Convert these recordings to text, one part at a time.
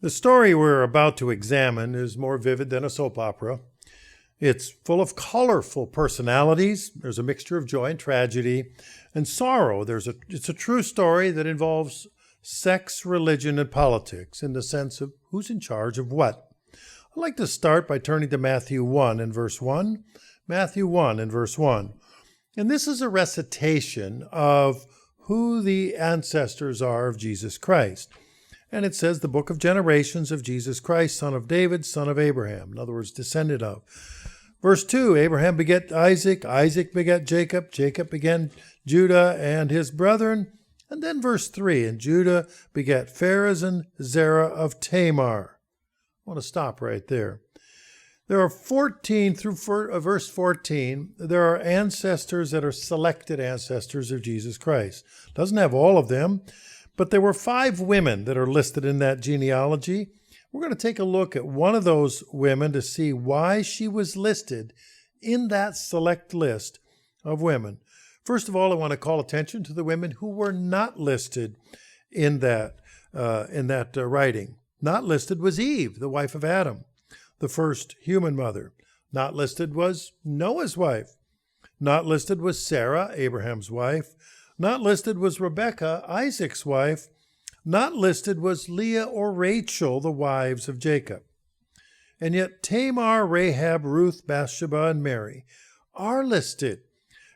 The story we're about to examine is more vivid than a soap opera. It's full of colorful personalities. There's a mixture of joy and tragedy and sorrow. It's a true story that involves sex, religion, and politics in the sense of who's in charge of what. I'd like to start by turning to Matthew 1 and verse 1. Matthew 1 and verse 1. And this is a recitation of who the ancestors are of Jesus Christ. And it says the book of generations of Jesus Christ, son of David, son of Abraham. In other words, descendant of. Verse 2, Abraham begat Isaac, Isaac begat Jacob, Jacob begat Judah and his brethren. And then verse 3, and Judah begat Pharez and Zerah of Tamar. I want to stop right there. There are 14 through verse 14, there are ancestors that are selected ancestors of Jesus Christ. Doesn't have all of them, but there were 5 women that are listed in that genealogy. We're going to take a look at one of those women to see why she was listed in that select list of women. First of all, I want to call attention to the women who were not listed in that writing. Not listed was Eve, the wife of Adam, the first human mother. Not listed was Noah's wife. Not listed was Sarah, Abraham's wife. Not listed was Rebekah, Isaac's wife. Not listed was Leah or Rachel, the wives of Jacob. And yet Tamar, Rahab, Ruth, Bathsheba, and Mary are listed.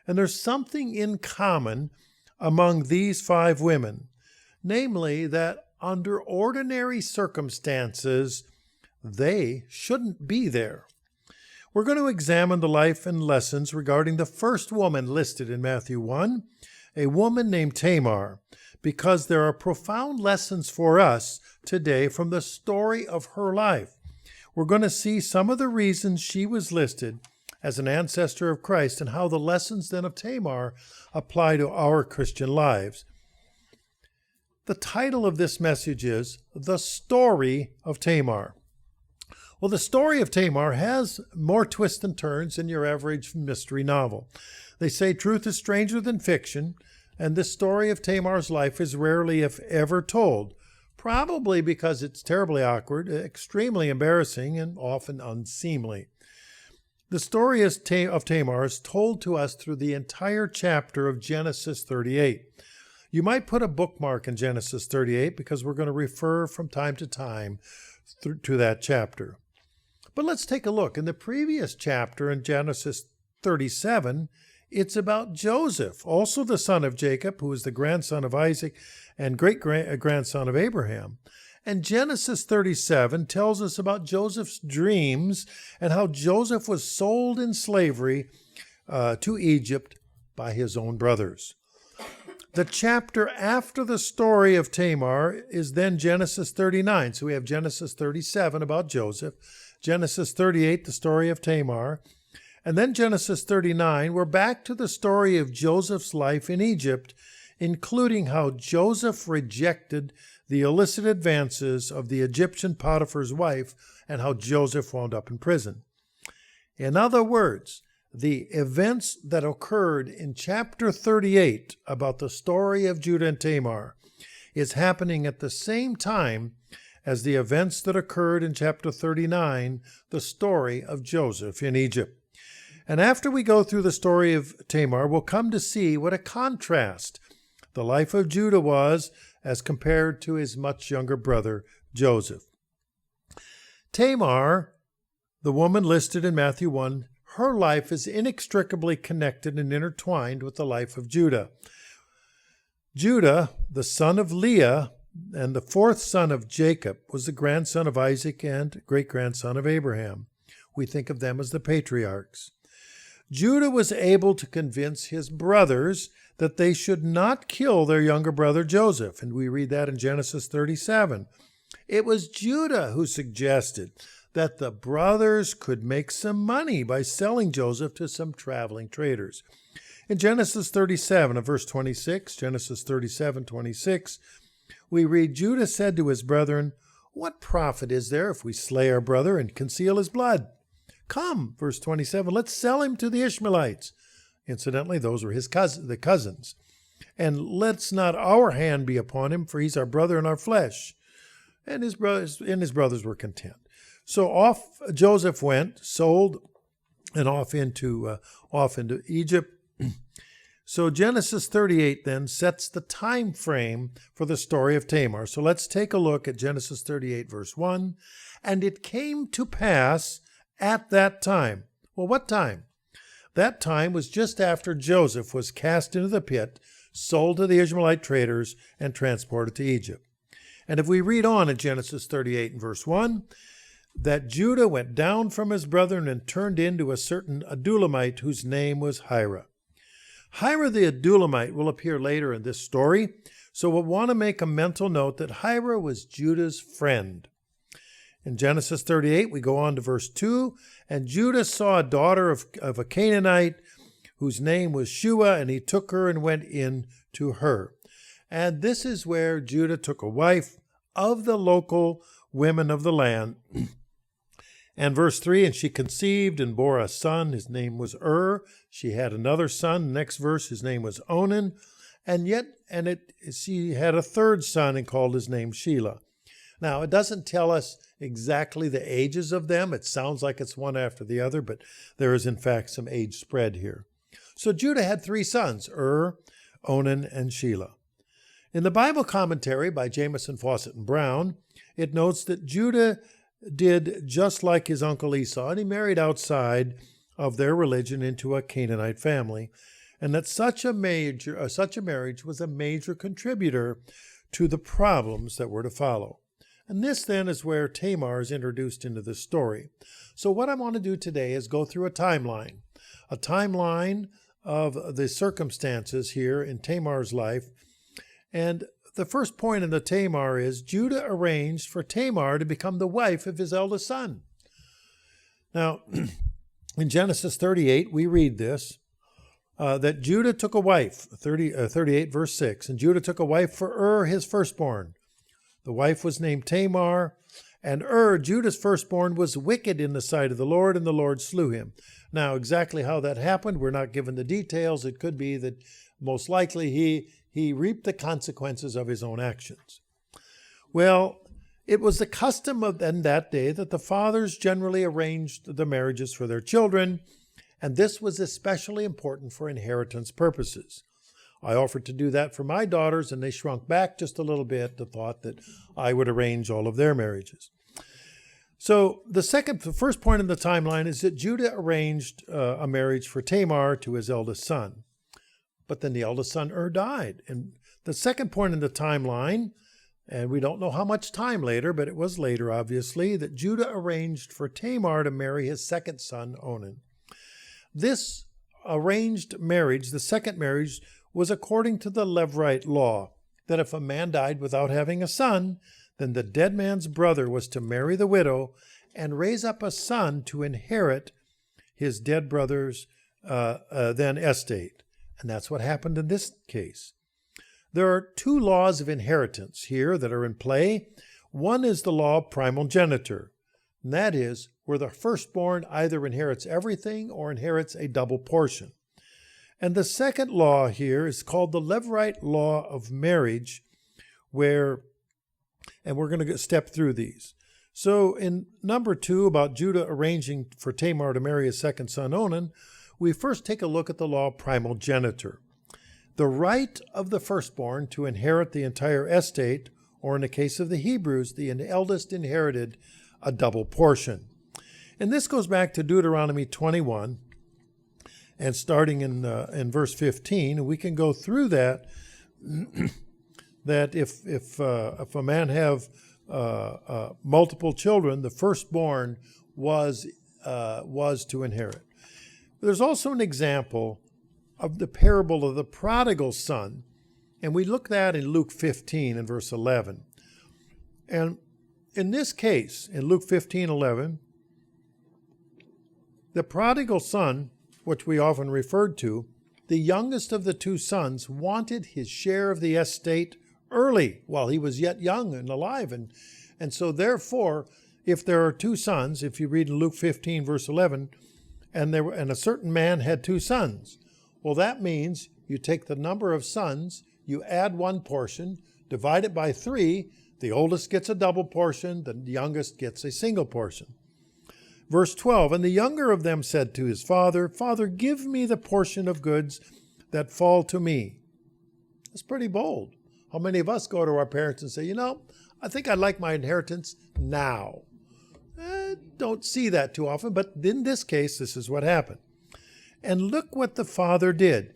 And there's something in common among these 5 women, namely that under ordinary circumstances, they shouldn't be there. We're going to examine the life and lessons regarding the first woman listed in Matthew 1, a woman named Tamar, because there are profound lessons for us today from the story of her life. We're going to see some of the reasons she was listed as an ancestor of Christ and how the lessons then of Tamar apply to our Christian lives. The title of this message is The Story of Tamar. Well, the story of Tamar has more twists and turns than your average mystery novel. They say truth is stranger than fiction, and this story of Tamar's life is rarely, if ever, told, probably because it's terribly awkward, extremely embarrassing, and often unseemly. The story of Tamar is told to us through the entire chapter of Genesis 38. You might put a bookmark in Genesis 38 because we're going to refer from time to time to that chapter. But let's take a look. In the previous chapter in Genesis 37, it's about Joseph, also the son of Jacob, who is the grandson of Isaac and great-grandson of Abraham. And Genesis 37 tells us about Joseph's dreams and how Joseph was sold in slavery to Egypt by his own brothers. The chapter after the story of Tamar is then Genesis 39. So we have Genesis 37 about Joseph, Genesis 38, the story of Tamar, and then Genesis 39, we're back to the story of Joseph's life in Egypt, including how Joseph rejected the illicit advances of the Egyptian Potiphar's wife and how Joseph wound up in prison. In other words, the events that occurred in chapter 38 about the story of Judah and Tamar is happening at the same time as the events that occurred in chapter 39, the story of Joseph in Egypt. And after we go through the story of Tamar, we'll come to see what a contrast the life of Judah was as compared to his much younger brother, Joseph. Tamar, the woman listed in Matthew 1, her life is inextricably connected and intertwined with the life of Judah. Judah, the son of Leah and the 4th son of Jacob, was the grandson of Isaac and great-grandson of Abraham. We think of them as the patriarchs. Judah was able to convince his brothers that they should not kill their younger brother Joseph, and we read that in Genesis 37. It was Judah who suggested that the brothers could make some money by selling Joseph to some traveling traders. In Genesis 37, verse 26, Genesis 37, 26, we read, Judah said to his brethren, "What profit is there if we slay our brother and conceal his blood? Come," verse 27, "let's sell him to the Ishmaelites." Incidentally, those were the cousins. "And let's not our hand be upon him, for he's our brother and our flesh." and his brothers were content. So off Joseph went, sold, and off into Egypt. So Genesis 38 then sets the time frame for the story of Tamar. So let's take a look at Genesis 38 verse 1. And it came to pass at that time. Well, what time? That time was just after Joseph was cast into the pit, sold to the Ishmaelite traders, and transported to Egypt. And if we read on in Genesis 38 and verse 1, that Judah went down from his brethren and turned into a certain Adulamite whose name was Heir. Heir the Adulamite will appear later in this story, so we'll want to make a mental note that Heir was Judah's friend. In Genesis 38, we go on to verse 2, and Judah saw a daughter of a Canaanite whose name was Shua, and he took her and went in to her. And this is where Judah took a wife of the local women of the land. And verse 3, and she conceived and bore a son. His name was She had another son. Next verse, his name was Onan. She had a third son and called his name Shelah. Now, it doesn't tell us exactly the ages of them. It sounds like it's one after the other, but there is in fact some age spread here. So Judah had 3 sons, Onan, and Shelah. In the Bible commentary by Jamieson, Fawcett, and Brown, it notes that Judah did just like his uncle Esau, and he married outside of their religion into a Canaanite family, and that such a marriage was a major contributor to the problems that were to follow. And this then is where Tamar is introduced into the story. So what I want to do today is go through a timeline of the circumstances here in Tamar's life. And the first point in the Tamar is Judah arranged for Tamar to become the wife of his eldest son. Now, in Genesis 38, we read this, that Judah took a wife, 38 verse 6, and Judah took a wife for his firstborn. The wife was named Tamar, and Judah's firstborn, was wicked in the sight of the Lord, and the Lord slew him. Now, exactly how that happened, we're not given the details. It could be that most likely he reaped the consequences of his own actions. Well, it was the custom in that day that the fathers generally arranged the marriages for their children, and this was especially important for inheritance purposes. I offered to do that for my daughters, and they shrunk back just a little bit, the thought that I would arrange all of their marriages. So the first point in the timeline is that Judah arranged a marriage for Tamar to his eldest son. But then the eldest son, died. And the second point in the timeline, and we don't know how much time later, but it was later, obviously, that Judah arranged for Tamar to marry his second son, Onan. This arranged marriage, the second marriage, was according to the Levirate law, that if a man died without having a son, then the dead man's brother was to marry the widow and raise up a son to inherit his dead brother's then estate. And that's what happened in this case. There are 2 laws of inheritance here that are in play. One is the law of primogeniture, and that is where the firstborn either inherits everything or inherits a double portion. And the second law here is called the Levite Law of Marriage, and we're going to step through these. So in number 2, about Judah arranging for Tamar to marry his second son Onan, we first take a look at the law of primogeniture. The right of the firstborn to inherit the entire estate, or in the case of the Hebrews, the eldest inherited a double portion. And this goes back to Deuteronomy 21, and starting in verse 15, we can go through that, that if a man have multiple children, the firstborn was to inherit. There's also an example of the parable of the prodigal son, and we look at that in Luke 15 and verse 11. And in this case, in Luke 15:11, the prodigal son, which we often referred to, the youngest of the 2 sons, wanted his share of the estate early, while he was yet young and alive. And so therefore, if there are 2 sons, if you read in Luke 15, verse 11, and a certain man had 2 sons, well, that means you take the number of sons, you add 1 portion, divide it by 3, The oldest gets a double portion, the youngest gets a single portion. Verse 12, and the younger of them said to his father, Father, give me the portion of goods that fall to me. That's pretty bold. How many of us go to our parents and say, I think I'd like my inheritance now? Don't see that too often, but in this case, this is what happened. And look what the father did.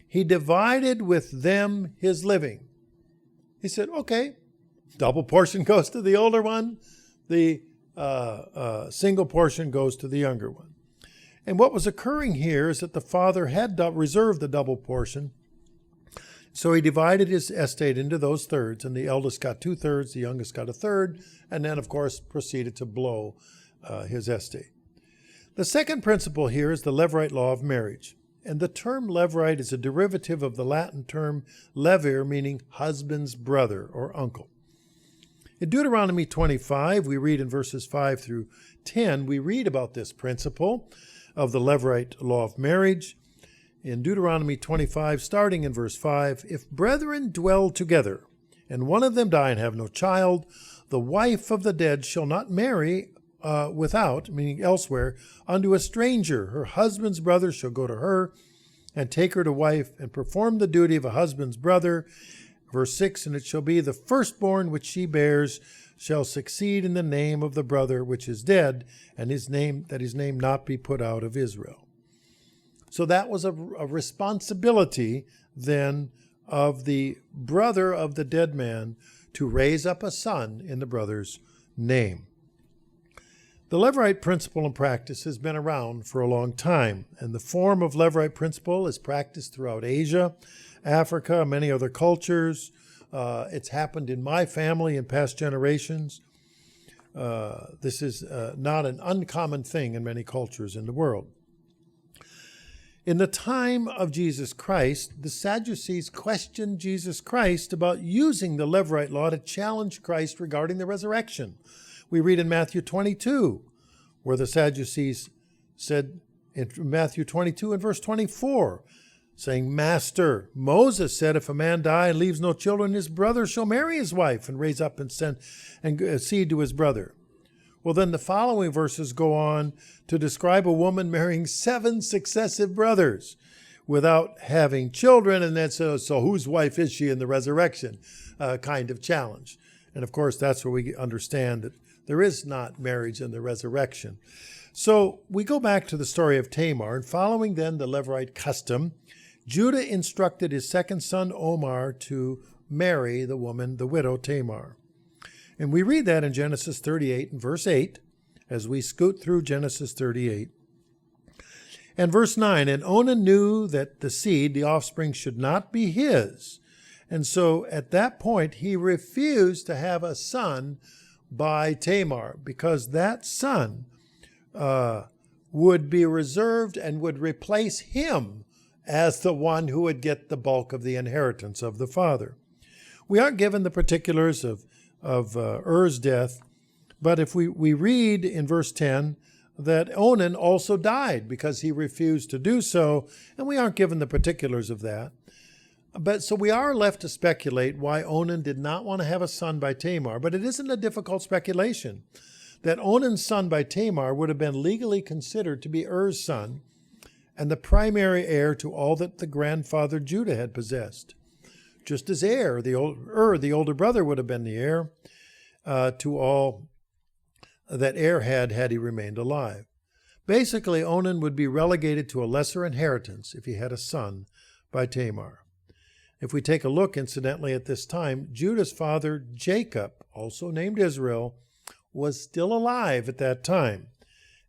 He divided with them his living. He said, okay, double portion goes to the older one. The single portion goes to the younger one. And what was occurring here is that the father had reserved the double portion. So he divided his estate into those thirds, and the eldest got 2/3, the youngest got 1/3, and then, of course, proceeded to blow his estate. The second principle here is the Levite Law of Marriage. And the term Levirate is a derivative of the Latin term levir, meaning husband's brother or uncle. In Deuteronomy 25, we read in verses 5 through 10, we read about this principle of the Levite Law of Marriage. In Deuteronomy 25, starting in verse 5, if brethren dwell together, and one of them die and have no child, the wife of the dead shall not marry without, meaning elsewhere, unto a stranger. Her husband's brother shall go to her and take her to wife and perform the duty of a husband's brother. Verse 6, and it shall be the firstborn which she bears shall succeed in the name of the brother which is dead, and his name not be put out of Israel. So that was a responsibility then of the brother of the dead man to raise up a son in the brother's name. The Levirate principle and practice has been around for a long time, and the form of Levirate principle is practiced throughout Asia, Africa, many other cultures. It's happened in my family in past generations. This is not an uncommon thing in many cultures in the world. In the time of Jesus Christ, the Sadducees questioned Jesus Christ about using the Levirate law to challenge Christ regarding the resurrection. We read in Matthew 22, where the Sadducees said in Matthew 22 and verse 24, saying, Master, Moses said, if a man die and leaves no children, his brother shall marry his wife and raise up and send seed to his brother. Well, then the following verses go on to describe a woman marrying 7 successive brothers without having children, and then so whose wife is she in the resurrection kind of challenge. And of course, that's where we understand that there is not marriage in the resurrection. So we go back to the story of Tamar, and following then the Levirate custom, Judah instructed his second son Omar to marry the widow Tamar. And we read that in Genesis 38 and verse 8, as we scoot through Genesis 38. And verse 9, and Onan knew that the seed, the offspring, should not be his. And so at that point, he refused to have a son by Tamar, because that son would be reserved and would replace him as the one who would get the bulk of the inheritance of the father. We aren't given the particulars of Er's death, but if we read in verse 10 that Onan also died because he refused to do so, and we aren't given the particulars of that. But so we are left to speculate why Onan did not want to have a son by Tamar, but it isn't a difficult speculation that Onan's son by Tamar would have been legally considered to be Er's son and the primary heir to all that the grandfather Judah had possessed. Just as Heir, the older brother, would have been the heir to all that Heir had he remained alive. Basically, Onan would be relegated to a lesser inheritance if he had a son by Tamar. If we take a look, incidentally, at this time, Judah's father, Jacob, also named Israel, was still alive at that time.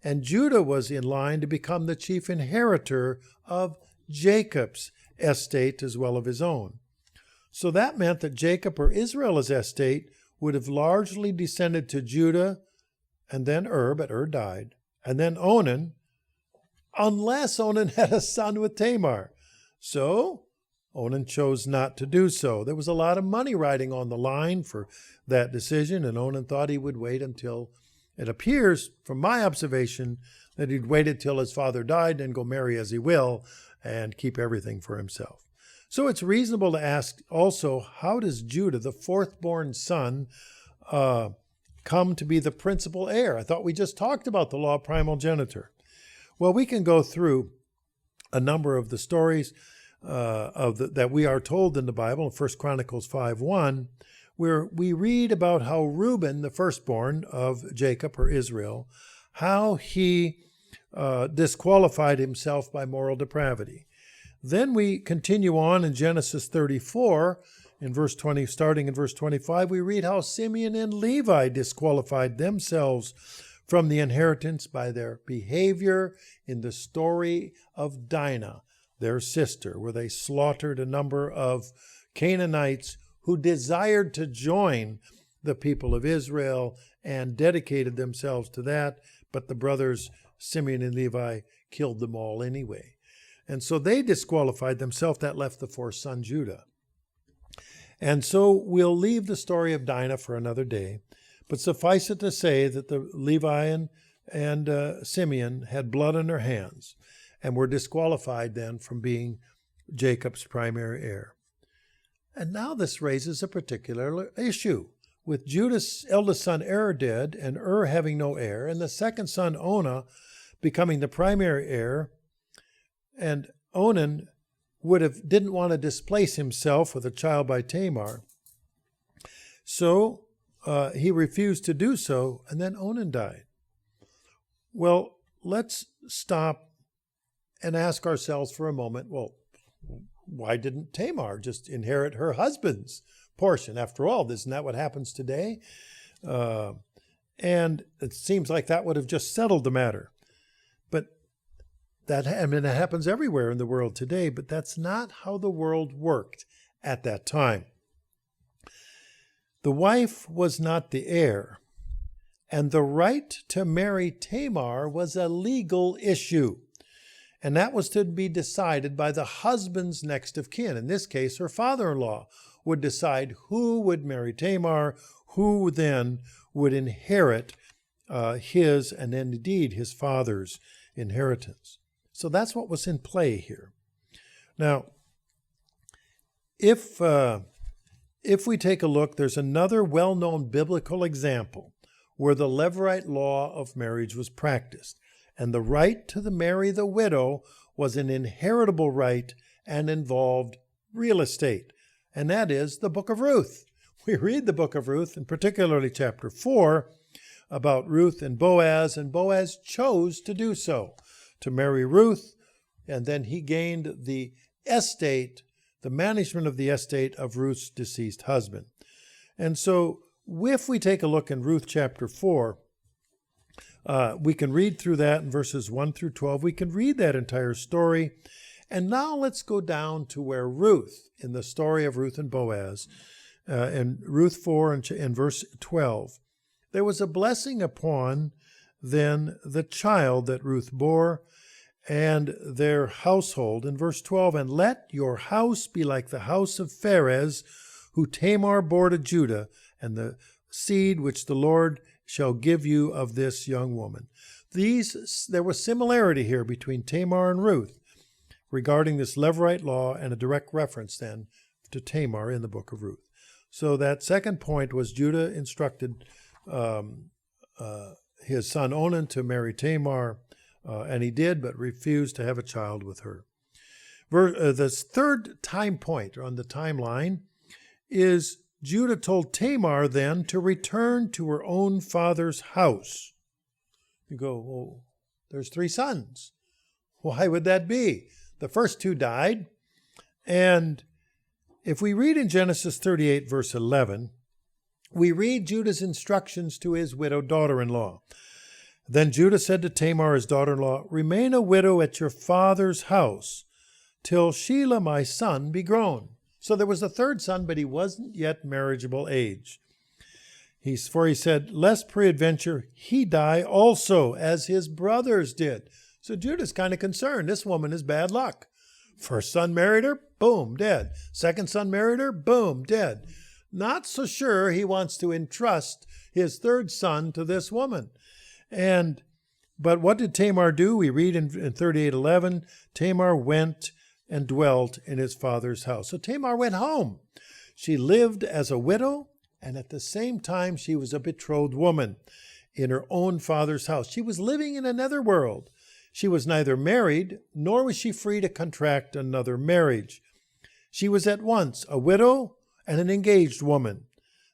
And Judah was in line to become the chief inheritor of Jacob's estate as well as his own. So that meant that Jacob or Israel's estate would have largely descended to Judah and then but died, and then Onan, unless Onan had a son with Tamar. So Onan chose not to do so. There was a lot of money riding on the line for that decision, and Onan thought he would wait until, it appears from my observation, that he'd wait until his father died and go marry as he will and keep everything for himself. So it's reasonable to ask also, how does Judah, the fourth-born son, come to be the principal heir? I thought we just talked about the law of primogeniture. Well, we can go through a number of the stories that we are told in the Bible, in 1 Chronicles 5:1, where we read about how Reuben, the firstborn of Jacob or Israel, how he disqualified himself by moral depravity. Then we continue on in Genesis 34, in verse 20, starting in verse 25, we read how Simeon and Levi disqualified themselves from the inheritance by their behavior in the story of Dinah, their sister, where they slaughtered a number of Canaanites who desired to join the people of Israel and dedicated themselves to that, but the brothers Simeon and Levi killed them all anyway. And so they disqualified themselves. That left the fourth son, Judah. And so we'll leave the story of Dinah for another day, but suffice it to say that the Levi and Simeon had blood on their hands and were disqualified then from being Jacob's primary heir. And now this raises a particular issue. With Judah's eldest son Er dead and having no heir, and the second son Onah becoming the primary heir, and Onan didn't want to displace himself with a child by Tamar. So he refused to do so, and then Onan died. Well, let's stop and ask ourselves for a moment, well, why didn't Tamar just inherit her husband's portion? After all, isn't that what happens today? And it seems like that would have just settled the matter. But it happens everywhere in the world today, but that's not how the world worked at that time. The wife was not the heir, and the right to marry Tamar was a legal issue, and that was to be decided by the husband's next of kin. In this case, her father-in-law would decide who would marry Tamar, who then would inherit his and indeed his father's inheritance. So that's what was in play here. Now, if we take a look, there's another well-known biblical example where the Levirate Law of Marriage was practiced, and the right to marry the widow was an inheritable right and involved real estate, and that is the book of Ruth. We read the book of Ruth, and particularly chapter 4, about Ruth and Boaz chose to do so, to marry Ruth, and then he gained the estate, the management of the estate of Ruth's deceased husband. And so if we take a look in Ruth chapter 4, we can read through that in verses 1 through 12. We can read that entire story. And now let's go down to where Ruth, in the story of Ruth and Boaz, in Ruth 4 and verse 12, there was a blessing upon then the child that Ruth bore and their household. In verse 12, and let your house be like the house of Pharez, who Tamar bore to Judah, and the seed which the Lord shall give you of this young woman. There was similarity here between Tamar and Ruth regarding this Levirate law, and a direct reference then to Tamar in the book of Ruth. So that second point was Judah instructed his son Onan to marry Tamar, and he did, but refused to have a child with her. The third time point on the timeline is Judah told Tamar then to return to her own father's house. You go, well, there's 3 sons. Why would that be? The first 2 died. And if we read in Genesis 38, verse 11, we read Judah's instructions to his widowed daughter-in-law. Then Judah said to Tamar, his daughter-in-law, remain a widow at your father's house till Shelah my son be grown. So there was a third son, but he wasn't yet marriageable age. For he said, lest peradventure he die also, as his brothers did. So Judah's kind of concerned. This woman is bad luck. First son married her, boom, dead. Second son married her, boom, dead. Not so sure he wants to entrust his third son to this woman. But what did Tamar do? We read in 38:11, Tamar went and dwelt in his father's house. So Tamar went home. She lived as a widow, and at the same time she was a betrothed woman in her own father's house. She was living in another world. She was neither married, nor was she free to contract another marriage. She was at once a widow and an engaged woman.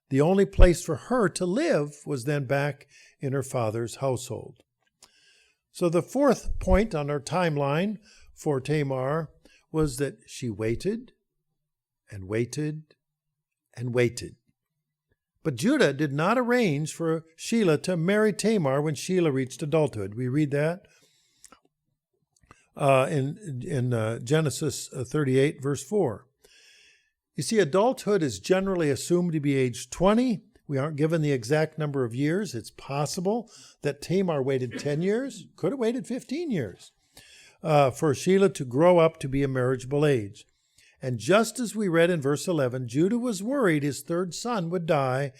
The only place for her to live was then back in her father's household. So the fourth point on our timeline for Tamar was that she waited and waited and waited. But Judah did not arrange for Shelah to marry Tamar when Shelah reached adulthood. We read that in Genesis 38, verse 4. You see, adulthood is generally assumed to be age 20. We aren't given the exact number of years. It's possible that Tamar waited 10 years, could have waited 15 years, for Shelah to grow up to be a marriageable age. And just as we read in verse 11, Judah was worried his third son would die,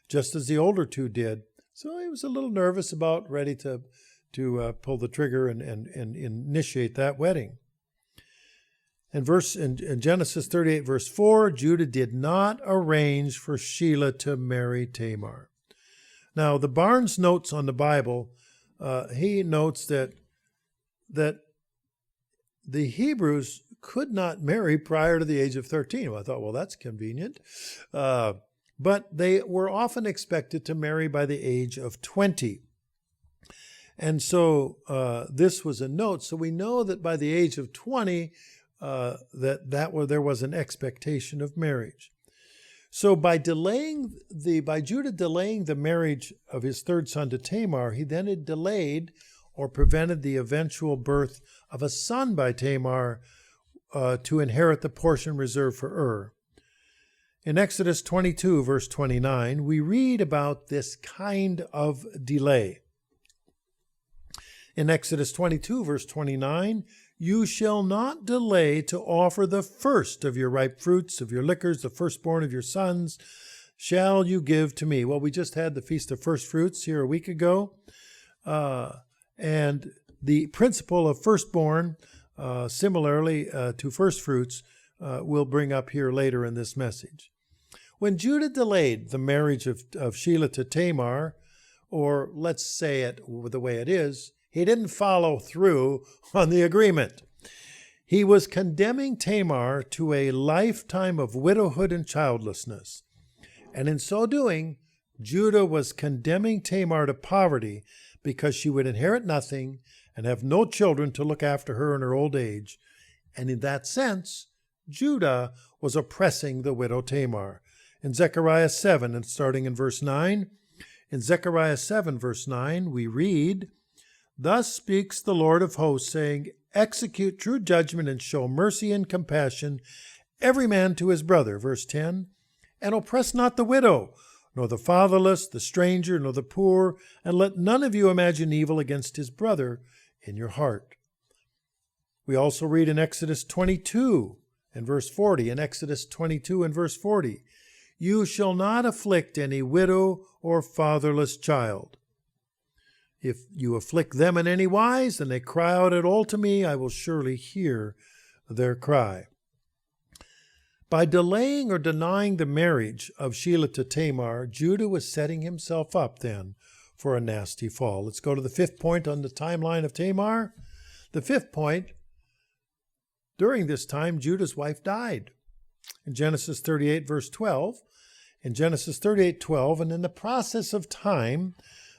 just as the older two did. So he was a little nervous about ready to pull the trigger and initiate that wedding. In Genesis 38, verse 4, Judah did not arrange for Shelah to marry Tamar. Now, the Barnes notes on the Bible, he notes that the Hebrews could not marry prior to the age of 13. Well, I thought, well, that's convenient. But they were often expected to marry by the age of 20. And so this was a note. So we know that by the age of 20, there was an expectation of marriage. So by Judah delaying the marriage of his third son to Tamar, he then had delayed or prevented the eventual birth of a son by Tamar to inherit the portion reserved for Heir. In Exodus 22, verse 29, we read about this kind of delay. In Exodus 22, verse 29, you shall not delay to offer the first of your ripe fruits, of your liquors, the firstborn of your sons, shall you give to me. Well, we just had the Feast of First Fruits here a week ago. And the principle of firstborn, similarly to first fruits, we'll bring up here later in this message. When Judah delayed the marriage of Shelah to Tamar, or let's say it the way it is, he didn't follow through on the agreement. He was condemning Tamar to a lifetime of widowhood and childlessness. And in so doing, Judah was condemning Tamar to poverty because she would inherit nothing and have no children to look after her in her old age. And in that sense, Judah was oppressing the widow Tamar. In Zechariah 7, and starting in verse 9, in Zechariah 7, verse 9, we read, thus speaks the Lord of hosts, saying, execute true judgment and show mercy and compassion, every man to his brother. Verse 10, and oppress not the widow, nor the fatherless, the stranger, nor the poor, and let none of you imagine evil against his brother in your heart. We also read in Exodus 22 and verse 40, in Exodus 22 and verse 40, you shall not afflict any widow or fatherless child. If you afflict them in any wise, and they cry out at all to me, I will surely hear their cry. By delaying or denying the marriage of Shelah to Tamar, Judah was setting himself up then for a nasty fall. Let's go to the fifth point on the timeline of Tamar. The fifth point, during this time, Judah's wife died. In Genesis 38, verse 12, in Genesis 38:12, and in the process of time,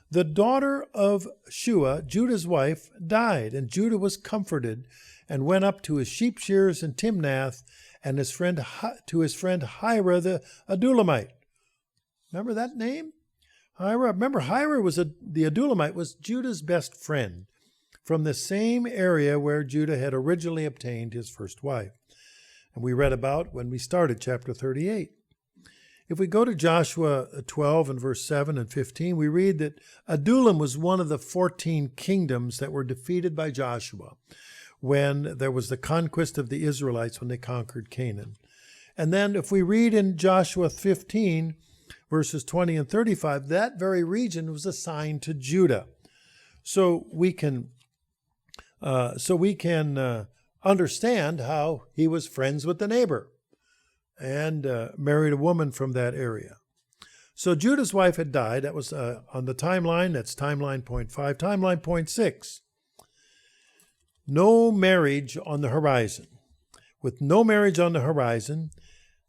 the daughter of Shua, Judah's wife, died, and Judah was comforted and went up to his sheep shears in Timnath and to his friend Heir the Adullamite. Remember that name? Heir. Remember, Heir the Adullamite was Judah's best friend from the same area where Judah had originally obtained his first wife. And we read about when we started chapter 38. If we go to Joshua 12 and verse 7 and 15, we read that Adullam was one of the 14 kingdoms that were defeated by Joshua when there was the conquest of the Israelites when they conquered Canaan. And then if we read in Joshua 15, verses 20 and 35, that very region was assigned to Judah. So we can understand how he was friends with the neighbor and married a woman from that area. So Judah's wife had died. That was on the timeline. That's timeline point 5. Timeline point 6. No marriage on the horizon. With no marriage on the horizon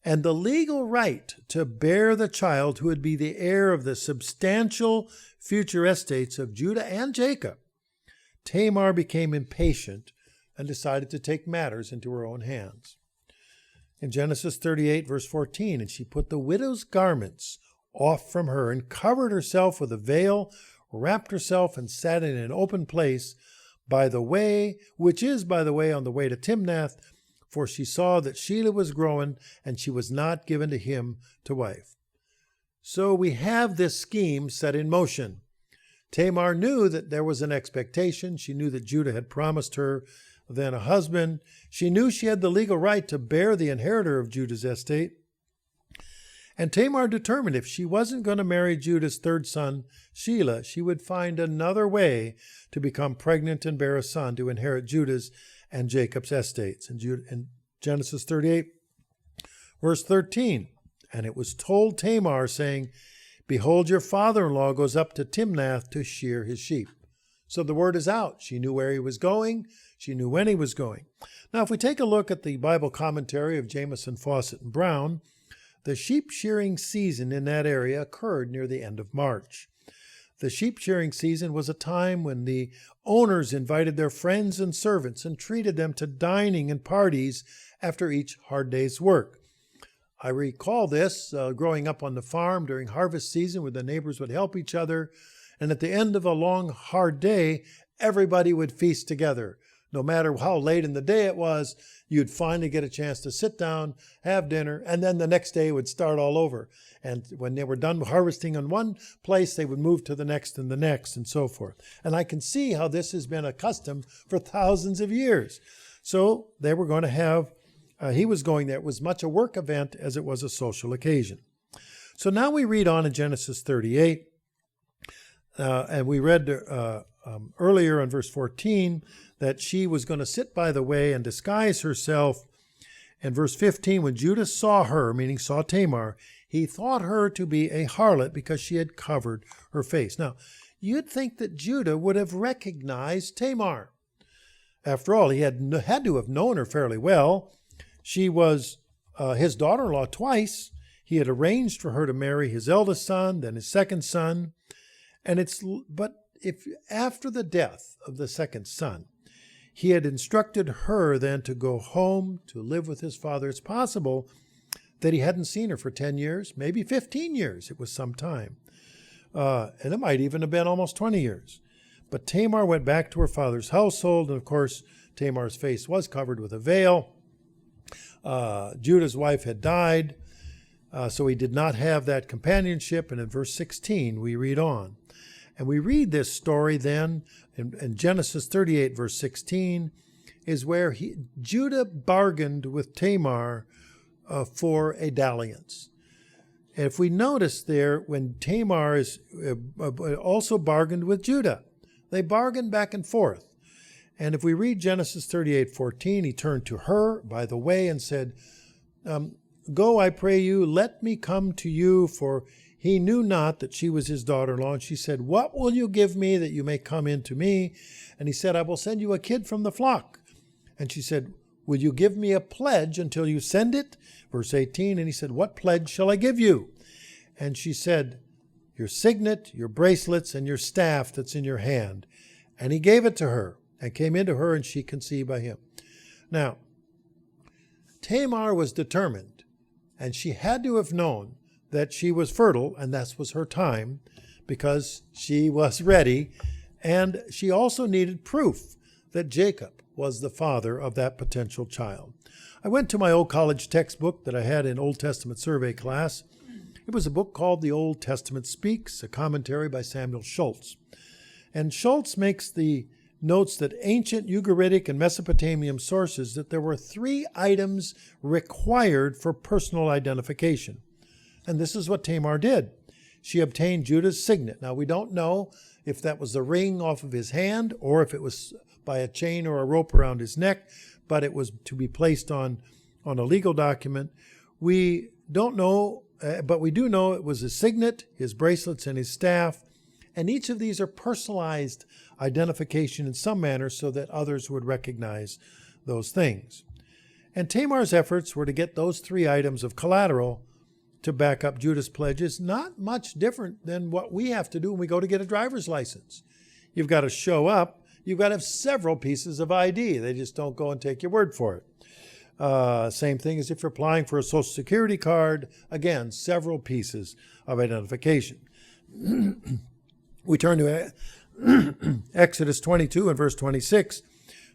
and the legal right to bear the child who would be the heir of the substantial future estates of Judah and Jacob, Tamar became impatient and decided to take matters into her own hands. In Genesis 38, verse 14, and she put the widow's garments off from her and covered herself with a veil, wrapped herself and sat in an open place by the way, which is, by the way, on the way to Timnath, for she saw that Shelah was growing, and she was not given to him to wife. So we have this scheme set in motion. Tamar knew that there was an expectation. She knew that Judah had promised her then a husband. She knew she had the legal right to bear the inheritor of Judah's estate. And Tamar determined if she wasn't going to marry Judah's third son, Shelah, she would find another way to become pregnant and bear a son to inherit Judah's and Jacob's estates. In Genesis 38, verse 13, and it was told Tamar, saying, behold, your father-in-law goes up to Timnath to shear his sheep. So the word is out. She knew where he was going. She knew when he was going. Now, if we take a look at the Bible commentary of Jamieson, Fawcett, and Brown, the sheep shearing season in that area occurred near the end of March. The sheep shearing season was a time when the owners invited their friends and servants and treated them to dining and parties after each hard day's work. I recall this growing up on the farm during harvest season, where the neighbors would help each other, and at the end of a long, hard day, everybody would feast together. No matter how late in the day it was, you'd finally get a chance to sit down, have dinner, and then the next day would start all over. And when they were done harvesting in one place, they would move to the next, and so forth. And I can see how this has been a custom for thousands of years. So they were going to have, he was going there. It was much a work event as it was a social occasion. So now we read on in Genesis 38, and we read earlier in verse 14, that she was going to sit by the way and disguise herself. In verse 15, when Judah saw her, meaning saw Tamar, he thought her to be a harlot because she had covered her face. Now, you'd think that Judah would have recognized Tamar. After all, he had to have known her fairly well. She was his daughter-in-law twice. He had arranged for her to marry his eldest son, then his second son. But if after the death of the second son, he had instructed her then to go home to live with his father, it's possible that he hadn't seen her for 10 years, maybe 15 years. It was some time. And it might even have been almost 20 years. But Tamar went back to her father's household, and of course, Tamar's face was covered with a veil. Judah's wife had died, so he did not have that companionship. And in verse 16, we read on. And we read this story then in Genesis 38, verse 16, is where Judah bargained with Tamar for a dalliance. And if we notice there, when Tamar is also bargained with Judah, they bargained back and forth. And if we read Genesis 38:14, he turned to her by the way and said, go, I pray you, let me come to you, for he knew not that she was his daughter-in-law. And she said, what will you give me that you may come in to me? And he said, I will send you a kid from the flock. And she said, will you give me a pledge until you send it? Verse 18, and he said, what pledge shall I give you? And she said, your signet, your bracelets, and your staff that's in your hand. And he gave it to her, and came into her, and she conceived by him. Now, Tamar was determined, and she had to have known that she was fertile, and that was her time, because she was ready, and she also needed proof that Jacob was the father of that potential child. I went to my old college textbook that I had in Old Testament survey class. It was a book called The Old Testament Speaks, a commentary by Samuel Schultz. And Schultz makes the notes that ancient Ugaritic and Mesopotamian sources that there were 3 items required for personal identification. And this is what Tamar did. She obtained Judah's signet. Now, we don't know if that was the ring off of his hand or if it was by a chain or a rope around his neck, but it was to be placed on a legal document. We don't know, but we do know it was his signet, his bracelets, and his staff. And each of these are personalized identification in some manner so that others would recognize those things. And Tamar's efforts were to get those three items of collateral to back up Judah's pledges, not much different than what we have to do when we go to get a driver's license. You've got to show up. You've got to have several pieces of ID. They just don't go and take your word for it. Same thing as if you're applying for a Social Security card. Again, several pieces of identification. We turn to Exodus 22 and verse 26.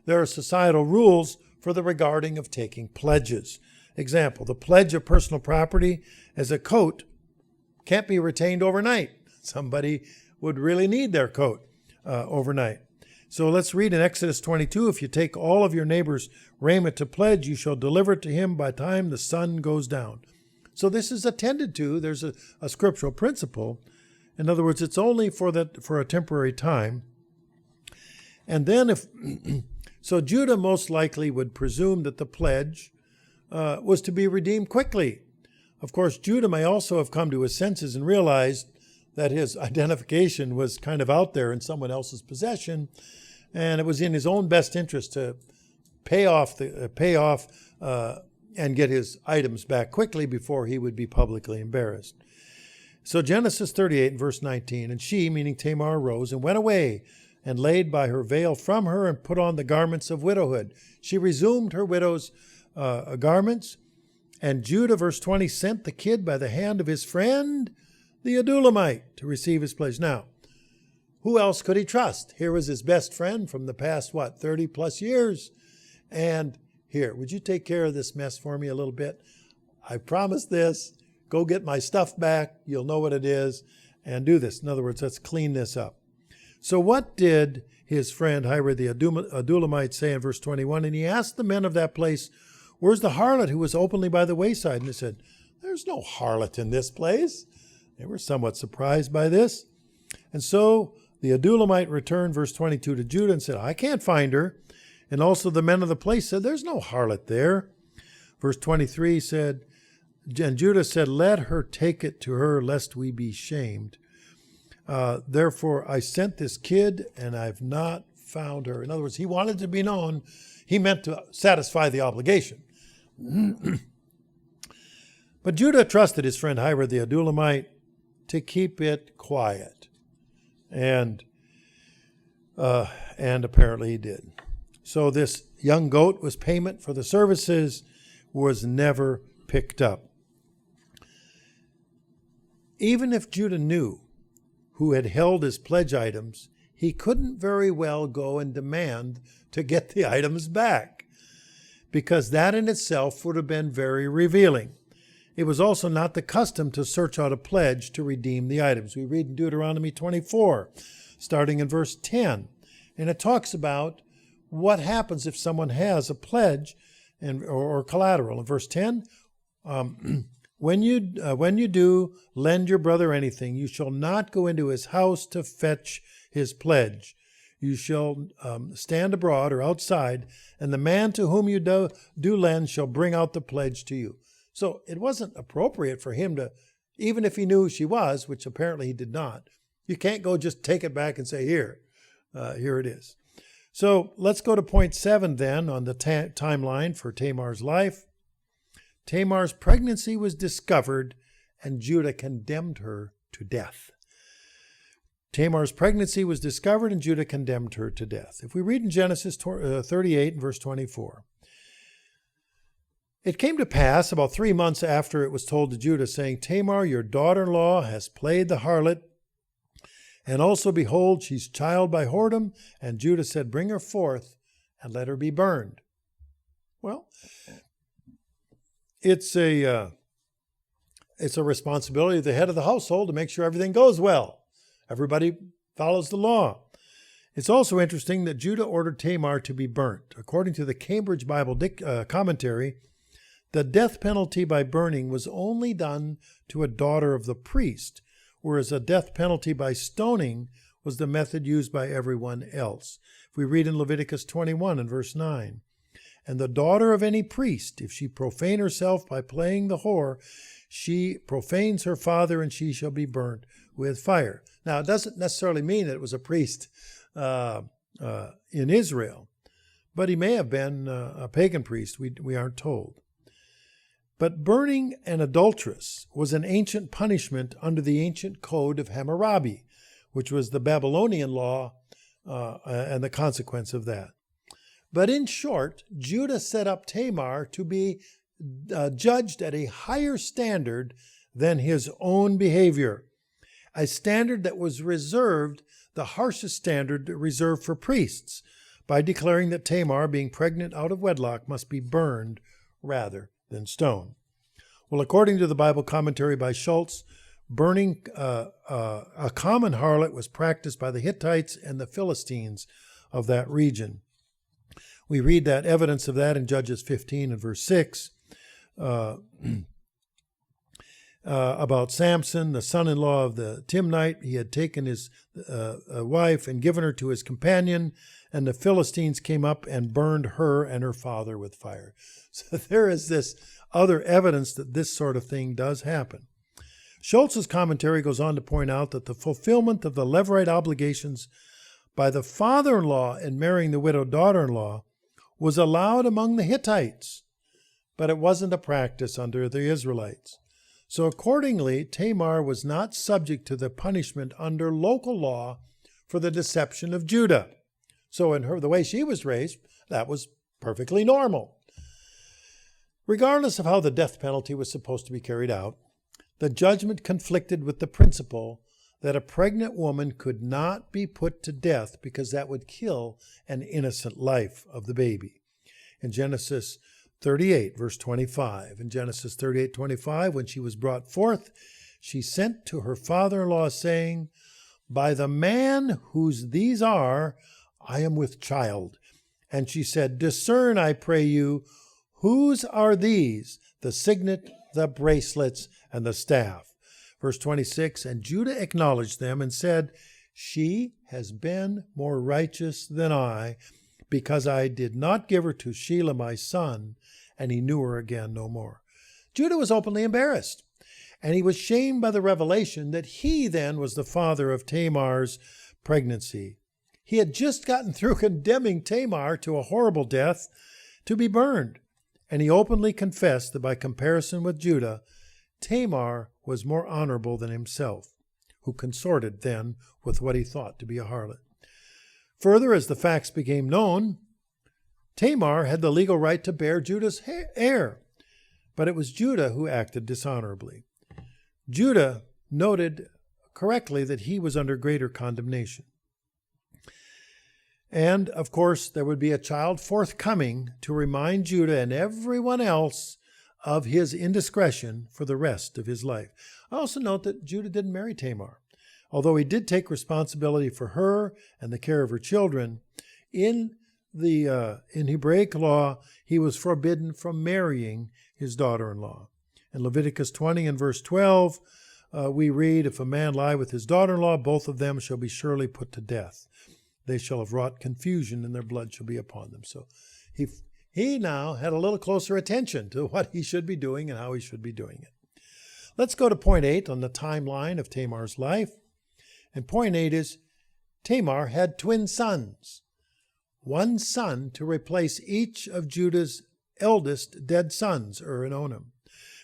There are societal rules for the regarding of taking pledges. Example, the pledge of personal property as a coat can't be retained overnight. Somebody would really need their coat overnight. So let's read in Exodus 22, if you take all of your neighbor's raiment to pledge, you shall deliver it to him by the time the sun goes down. So this is attended to. There's a scriptural principle. In other words, it's only for a temporary time. And then so Judah most likely would presume that the pledge was to be redeemed quickly. Of course, Judah may also have come to his senses and realized that his identification was kind of out there in someone else's possession, and it was in his own best interest to pay off and get his items back quickly before he would be publicly embarrassed. So Genesis 38 verse 19, and she, meaning Tamar, arose and went away and laid by her veil from her and put on the garments of widowhood. She resumed her widow's garments. And Judah, verse 20, sent the kid by the hand of his friend, the Adulamite, to receive his pledge. Now, who else could he trust? Here was his best friend from the past, 30 plus years. And here, would you take care of this mess for me a little bit? I promise this. Go get my stuff back. You'll know what it is. And do this. In other words, let's clean this up. So what did his friend Heir the Adulamite say in verse 21? And he asked the men of that place, where's the harlot who was openly by the wayside? And they said, there's no harlot in this place. They were somewhat surprised by this. And so the Adulamite returned, verse 22, to Judah and said, I can't find her. And also the men of the place said, there's no harlot there. Verse 23 said, and Judah said, let her take it to her, lest we be shamed. Therefore I sent this kid, and I've not found her. In other words, he wanted to be known. He meant to satisfy the obligation. But Judah trusted his friend Heir the Adulamite to keep it quiet. And apparently he did. So this young goat was payment for the services, was never picked up. Even if Judah knew who had held his pledge items, he couldn't very well go and demand to get the items back, because that in itself would have been very revealing. It was also not the custom to search out a pledge to redeem the items. We read in Deuteronomy 24, starting in verse 10, and it talks about what happens if someone has a pledge or collateral. In verse 10, when you do lend your brother anything, you shall not go into his house to fetch his pledge. You shall stand abroad or outside, and the man to whom you do lend shall bring out the pledge to you. So it wasn't appropriate for him to, even if he knew who she was, which apparently he did not, you can't go just take it back and say, here it is. So let's go to point 7 then on the timeline for Tamar's life. Tamar's pregnancy was discovered, and Judah condemned her to death. Tamar's pregnancy was discovered, and Judah condemned her to death. If we read in Genesis 38 and verse 24, it came to pass about 3 months after it was told to Judah, saying, Tamar, your daughter-in-law, has played the harlot, and also, behold, she's child by whoredom. And Judah said, bring her forth and let her be burned. Well, it's a responsibility of the head of the household to make sure everything goes well. Everybody follows the law. It's also interesting that Judah ordered Tamar to be burnt. According to the Cambridge Bible commentary, the death penalty by burning was only done to a daughter of the priest, whereas a death penalty by stoning was the method used by everyone else. If we read in Leviticus 21 and verse 9, And the daughter of any priest, if she profane herself by playing the whore, she profanes her father, and she shall be burnt with fire. Now, it doesn't necessarily mean that it was a priest in Israel, but he may have been a pagan priest. We aren't told. But burning an adulteress was an ancient punishment under the ancient code of Hammurabi, which was the Babylonian law and the consequence of that. But in short, Judah set up Tamar to be judged at a higher standard than his own behavior, a standard that was reserved, the harshest standard reserved for priests, by declaring that Tamar, being pregnant out of wedlock, must be burned rather than stoned. Well, according to the Bible commentary by Schultz, burning a common harlot was practiced by the Hittites and the Philistines of that region. We read that evidence of that in Judges 15 and verse 6 about Samson, the son-in-law of the Timnite. He had taken his wife and given her to his companion, and the Philistines came up and burned her and her father with fire. So there is this other evidence that this sort of thing does happen. Schultz's commentary goes on to point out that the fulfillment of the Levirate obligations by the father-in-law in marrying the widowed daughter-in-law was allowed among the Hittites, but it wasn't a practice under the Israelites. So accordingly, Tamar was not subject to the punishment under local law for the deception of Judah. So in the way she was raised, that was perfectly normal. Regardless of how the death penalty was supposed to be carried out, the judgment conflicted with the principle that a pregnant woman could not be put to death because that would kill an innocent life of the baby. In Genesis 38, verse 25, in Genesis 38:25, when she was brought forth, she sent to her father-in-law, saying, "By the man whose these are, I am with child." And she said, "Discern, I pray you, whose are these, the signet, the bracelets, and the staff?" Verse 26, and Judah acknowledged them and said, "She has been more righteous than I, because I did not give her to Shelah my son," and he knew her again no more. Judah was openly embarrassed, and he was shamed by the revelation that he then was the father of Tamar's pregnancy. He had just gotten through condemning Tamar to a horrible death to be burned, and he openly confessed that by comparison with Judah, Tamar was more honorable than himself, who consorted then with what he thought to be a harlot. Further, as the facts became known, Tamar had the legal right to bear Judah's heir, but it was Judah who acted dishonorably. Judah noted correctly that he was under greater condemnation. And, of course, there would be a child forthcoming to remind Judah and everyone else of his indiscretion for the rest of his life. I also note that Judah didn't marry Tamar. Although he did take responsibility for her and the care of her children, in Hebraic law, he was forbidden from marrying his daughter-in-law. In Leviticus 20 and verse 12, we read, "If a man lie with his daughter-in-law, both of them shall be surely put to death. They shall have wrought confusion, and their blood shall be upon them." So he now had a little closer attention to what he should be doing and how he should be doing it. Let's go to point 8 on the timeline of Tamar's life. And point 8 is, Tamar had twin sons, one son to replace each of Judah's eldest dead sons, and Onan.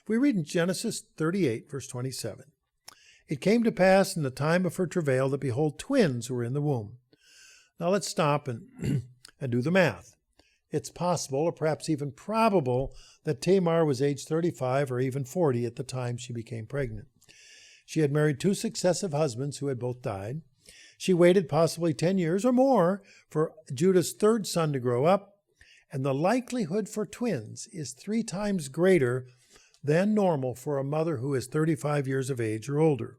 We read in Genesis 38, verse 27, "It came to pass in the time of her travail that, behold, twins were in the womb." Now let's stop and do the math. It's possible, or perhaps even probable, that Tamar was age 35 or even 40 at the time she became pregnant. She had married 2 successive husbands who had both died. She waited possibly 10 years or more for Judah's third son to grow up, and the likelihood for twins is 3 times greater than normal for a mother who is 35 years of age or older.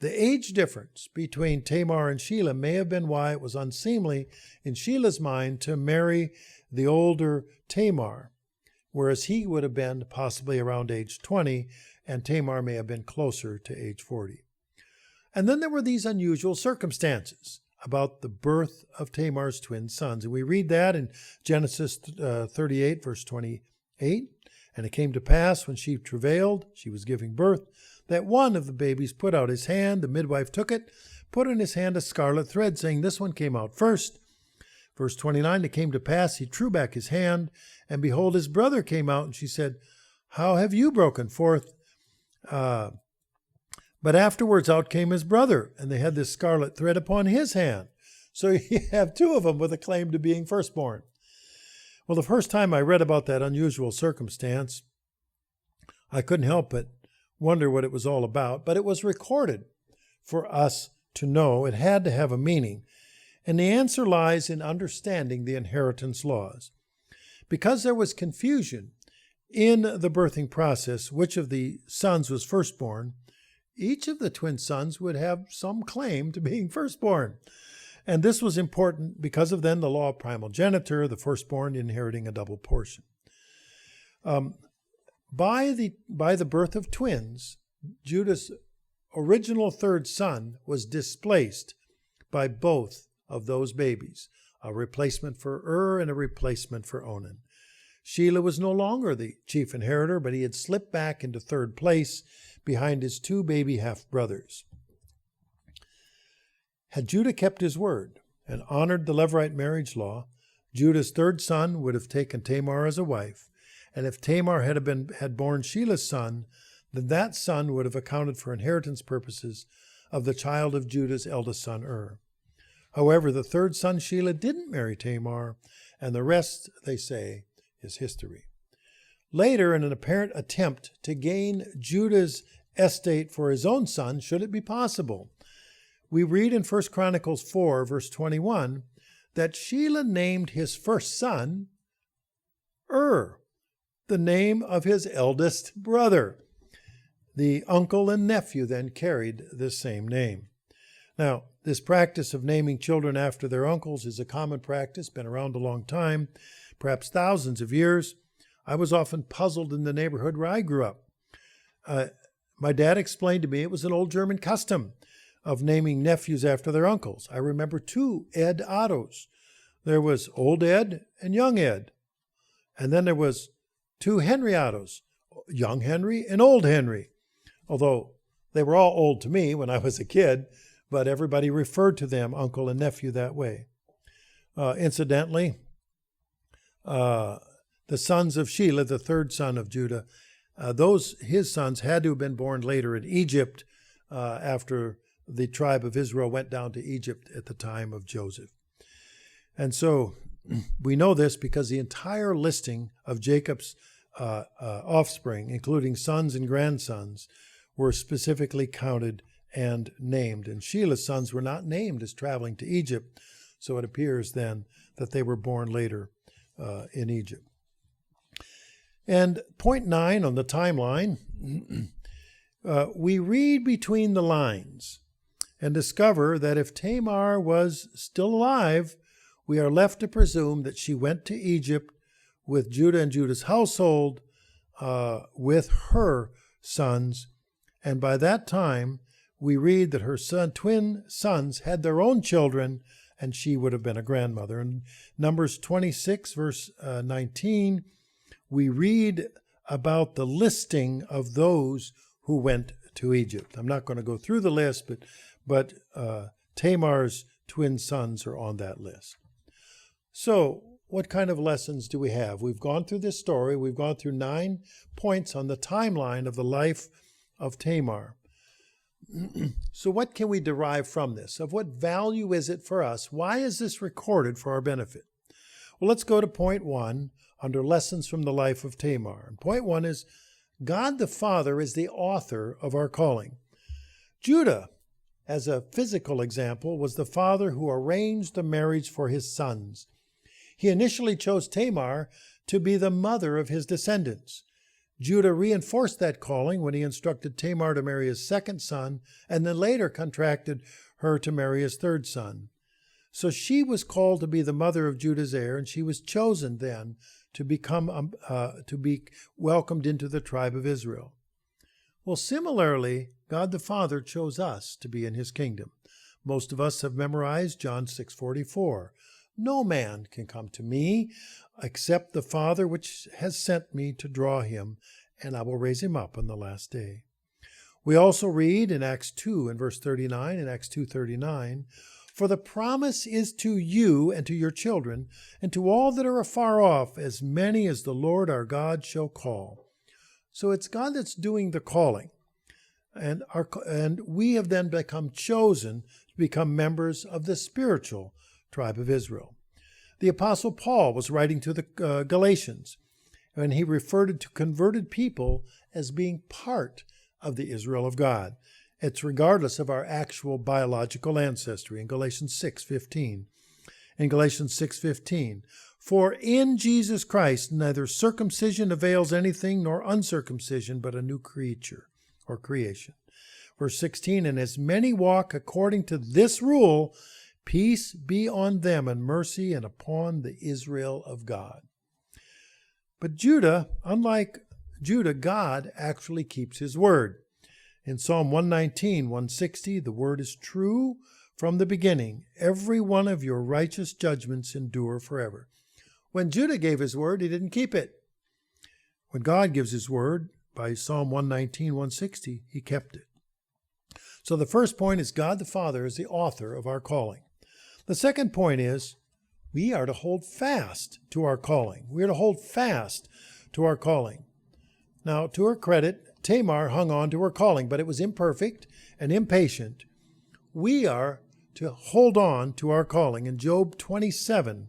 The age difference between Tamar and Shelah may have been why it was unseemly in Shelah's mind to marry the older Tamar, whereas he would have been possibly around age 20, and Tamar may have been closer to age 40. And then there were these unusual circumstances. about the birth of Tamar's twin sons. And we read that in Genesis 38, verse 28. And it came to pass when she travailed, she was giving birth, that one of the babies put out his hand. The midwife took it, put in his hand a scarlet thread, saying, "This one came out first." Verse 29, it came to pass, he drew back his hand, and behold, his brother came out, and she said, "How have you broken forth?" But afterwards out came his brother, and they had this scarlet thread upon his hand. So you have two of them with a claim to being firstborn. Well, the first time I read about that unusual circumstance, I couldn't help but wonder what it was all about. But it was recorded for us to know. It had to have a meaning. And the answer lies in understanding the inheritance laws. Because there was confusion in the birthing process, which of the sons was firstborn, each of the twin sons would have some claim to being firstborn. And this was important because of then the law of primogeniture, the firstborn inheriting a double portion. By the birth of twins, Judah's original third son was displaced by both of those babies, a replacement for and a replacement for Onan. Shelah was no longer the chief inheritor, but he had slipped back into third place behind his two baby half-brothers. Had Judah kept his word and honored the Levirate marriage law, Judah's third son would have taken Tamar as a wife, and if Tamar had borne Shelah's son, then that son would have accounted for inheritance purposes of the child of Judah's eldest son, However, the third son, Shelah, didn't marry Tamar, and the rest, they say, is history. Later, in an apparent attempt to gain Judah's estate for his own son, should it be possible, we read in 1 Chronicles 4, verse 21, that Shelah named his first son the name of his eldest brother. The uncle and nephew then carried the same name. Now, this practice of naming children after their uncles is a common practice, been around a long time, perhaps thousands of years. I was often puzzled in the neighborhood where I grew up. My dad explained to me it was an old German custom of naming nephews after their uncles. I remember two Ed Ottos. There was Old Ed and Young Ed. And then there was two Henry Ottos, Young Henry and Old Henry. Although they were all old to me when I was a kid, but everybody referred to them, uncle and nephew, that way. Incidentally, the sons of Shelah, the third son of Judah, his sons had to have been born later in Egypt after the tribe of Israel went down to Egypt at the time of Joseph. And so we know this because the entire listing of Jacob's offspring, including sons and grandsons, were specifically counted and named. And Shelah's sons were not named as traveling to Egypt, so it appears then that they were born later in Egypt. And point 9 on the timeline, we read between the lines and discover that if Tamar was still alive, we are left to presume that she went to Egypt with Judah and Judah's household, with her sons. And by that time, we read that her twin sons had their own children, and she would have been a grandmother. In Numbers 26, verse 19, we read about the listing of those who went to Egypt. I'm not going to go through the list, but Tamar's twin sons are on that list. So what kind of lessons do we have? We've gone through this story. We've gone through 9 points on the timeline of the life of Tamar. So what can we derive from this? Of what value is it for us? Why is this recorded for our benefit? Well, let's go to point 1 under lessons from the life of Tamar. And point 1 is God the Father is the author of our calling. Judah, as a physical example, was the father who arranged the marriage for his sons. He initially chose Tamar to be the mother of his descendants. Judah reinforced that calling when he instructed Tamar to marry his second son, and then later contracted her to marry his third son. So she was called to be the mother of Judah's heir, and she was chosen then to be welcomed into the tribe of Israel. Well, similarly, God the Father chose us to be in his kingdom. Most of us have memorized John 6:44. No man can come to me except the Father which has sent me to draw him, and I will raise him up on the last day. We also read in Acts 2 in verse 39, in Acts 2:39, for the promise is to you and to your children, and to all that are afar off, as many as the Lord our God shall call. So it's God that's doing the calling. And we have then become chosen to become members of the spiritual tribe of Israel. The Apostle Paul was writing to the Galatians, and he referred to converted people as being part of the Israel of God. It's regardless of our actual biological ancestry in Galatians 6:15. In Galatians 6:15, for in Jesus Christ neither circumcision avails anything nor uncircumcision, but a new creature or creation. Verse 16, and as many walk according to this rule, peace be on them and mercy and upon the Israel of God. But Judah, unlike Judah, God actually keeps his word. In Psalm 119, 160, the word is true from the beginning. Every one of your righteous judgments endure forever. When Judah gave his word, he didn't keep it. When God gives his word, by Psalm 119, 160, he kept it. So the first point is God the Father is the author of our calling. The second point is we are to hold fast to our calling. We are to hold fast to our calling. Now, to her credit, Tamar hung on to her calling, but it was imperfect and impatient. We are to hold on to our calling. In Job 27,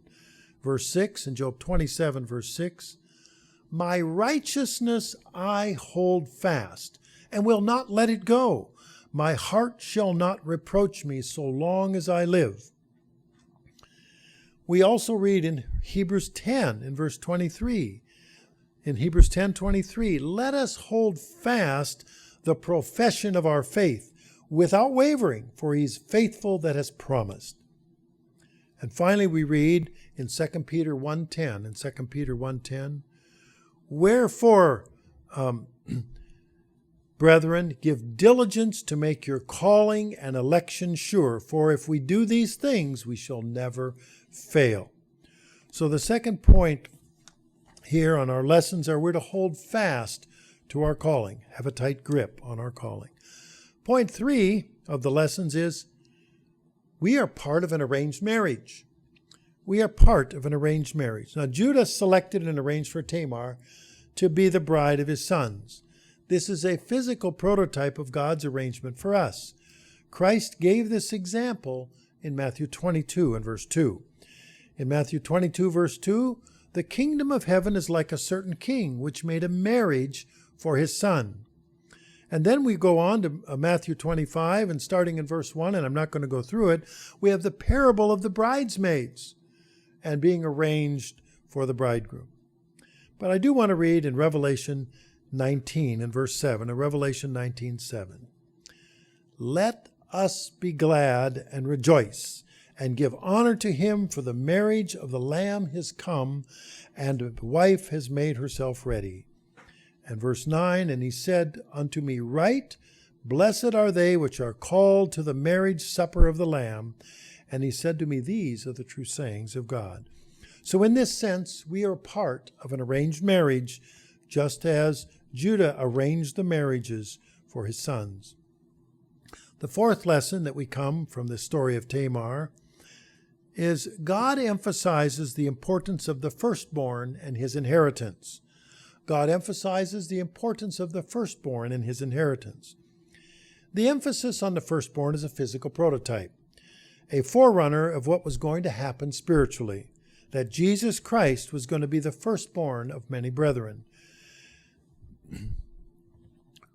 verse 6, and Job 27, verse 6, my righteousness I hold fast, and will not let it go. My heart shall not reproach me so long as I live. We also read in Hebrews 10, in verse 23, in Hebrews 10:23, let us hold fast the profession of our faith without wavering, for he is faithful that has promised. And finally we read in 2 Peter 1:10, in 2 Peter 1:10, wherefore, brethren, give diligence to make your calling and election sure, for if we do these things, we shall never fail. So the second point here on our lessons are we're to hold fast to our calling, have a tight grip on our calling. Point 3 of the lessons is we are part of an arranged marriage. We are part of an arranged marriage. Now, Judah selected and arranged for Tamar to be the bride of his sons. This is a physical prototype of God's arrangement for us. Christ gave this example in Matthew 22 and verse 2. In Matthew 22, verse 2, the kingdom of heaven is like a certain king which made a marriage for his son. And then we go on to Matthew 25, and starting in verse 1, and I'm not going to go through it, we have the parable of the bridesmaids and being arranged for the bridegroom. But I do want to read in Revelation 19 and verse 7, in Revelation 19:7. Let us be glad and rejoice and give honor to him, for the marriage of the Lamb has come, and the wife has made herself ready. And verse 9, and he said unto me, write, blessed are they which are called to the marriage supper of the Lamb. And he said to me, these are the true sayings of God. So in this sense, we are part of an arranged marriage, just as Judah arranged the marriages for his sons. The fourth lesson that we come from the story of Tamar is God emphasizes the importance of the firstborn and his inheritance. God emphasizes the importance of the firstborn and his inheritance. The emphasis on the firstborn is a physical prototype, a forerunner of what was going to happen spiritually, that Jesus Christ was going to be the firstborn of many brethren.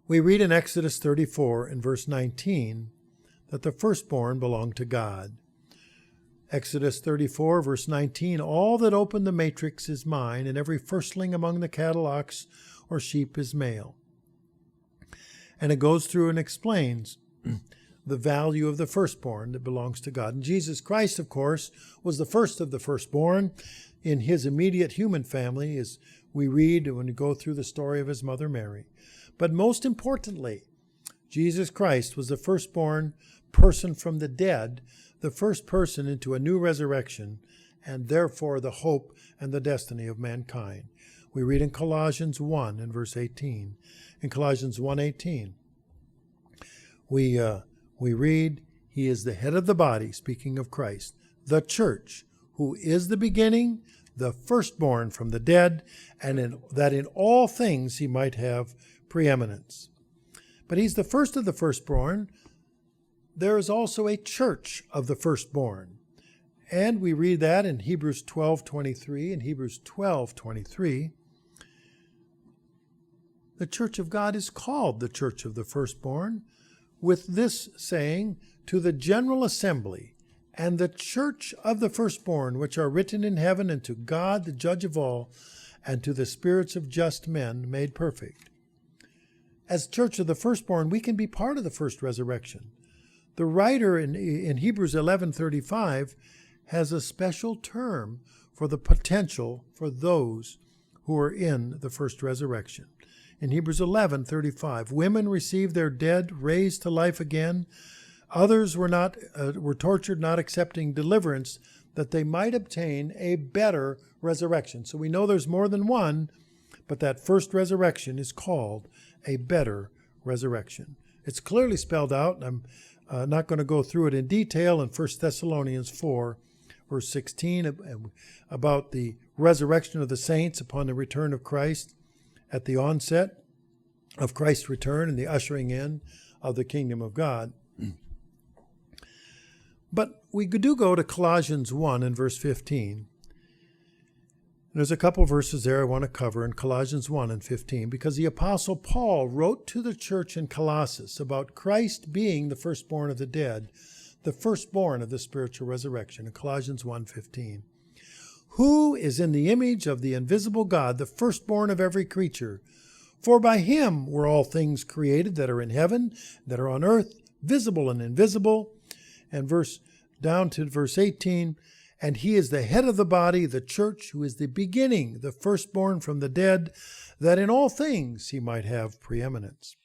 We read in Exodus 34 in verse 19 that the firstborn belonged to God. Exodus 34, verse 19, all that open the matrix is mine, and every firstling among the cattle, ox, or sheep is male. And it goes through and explains the value of the firstborn that belongs to God. And Jesus Christ, of course, was the first of the firstborn in his immediate human family, as we read when we go through the story of his mother Mary. But most importantly, Jesus Christ was the firstborn person from the dead, the first person into a new resurrection, and therefore the hope and the destiny of mankind. We read in Colossians 1 and verse 18. In Colossians 1:18, we read, He is the head of the body, speaking of Christ, the church, who is the beginning, the firstborn from the dead, and that in all things He might have preeminence. But He's the first of the firstborn. There is also a church of the firstborn. And we read that in Hebrews 12:23. In Hebrews 12:23, the church of God is called the church of the firstborn, with this saying, to the general assembly and the church of the firstborn, which are written in heaven, and to God, the judge of all, and to the spirits of just men made perfect. As church of the firstborn, we can be part of the first resurrection. The writer in Hebrews 11:35 has a special term for the potential for those who are in the first resurrection. In Hebrews 11:35, women received their dead raised to life again. Others were tortured, not accepting deliverance, that they might obtain a better resurrection. So we know there's more than one, but that first resurrection is called a better resurrection. It's clearly spelled out, and I'm not going to go through it in detail in 1 Thessalonians 4, verse 16, about the resurrection of the saints upon the return of Christ at the onset of Christ's return and the ushering in of the kingdom of God. But we do go to Colossians 1 and verse 15. There's a couple verses there I want to cover in Colossians 1 and 15, because the Apostle Paul wrote to the church in Colossus about Christ being the firstborn of the dead, the firstborn of the spiritual resurrection, in Colossians 1:15. Who is in the image of the invisible God, the firstborn of every creature? For by Him were all things created that are in heaven, that are on earth, visible and invisible. And down to verse 18, and He is the head of the body, the church, who is the beginning, the firstborn from the dead, that in all things He might have preeminence.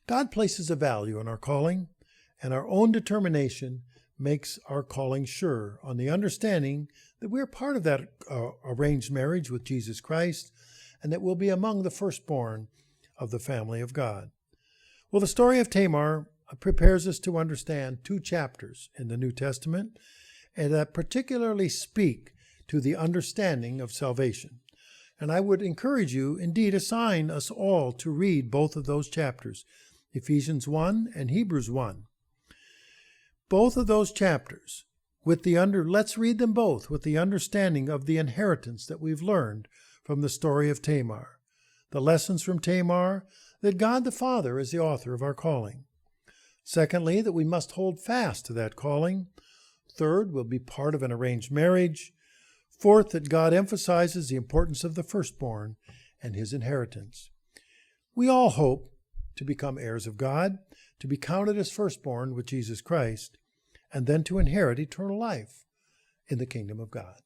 God places a value on our calling, and our own determination makes our calling sure, on the understanding that we are part of that arranged marriage with Jesus Christ, and that we'll be among the firstborn of the family of God. Well, the story of Tamar prepares us to understand two chapters in the New Testament, and that particularly speak to the understanding of salvation. And I would encourage you, indeed assign us all to read both of those chapters, Ephesians 1 and Hebrews 1. Both of those chapters, let's read them both with the understanding of the inheritance that we've learned from the story of Tamar. The lessons from Tamar, that God the Father is the author of our calling. Secondly, that we must hold fast to that calling. Third, we'll be part of an arranged marriage. Fourth, that God emphasizes the importance of the firstborn and his inheritance. We all hope to become heirs of God, to be counted as firstborn with Jesus Christ, and then to inherit eternal life in the kingdom of God.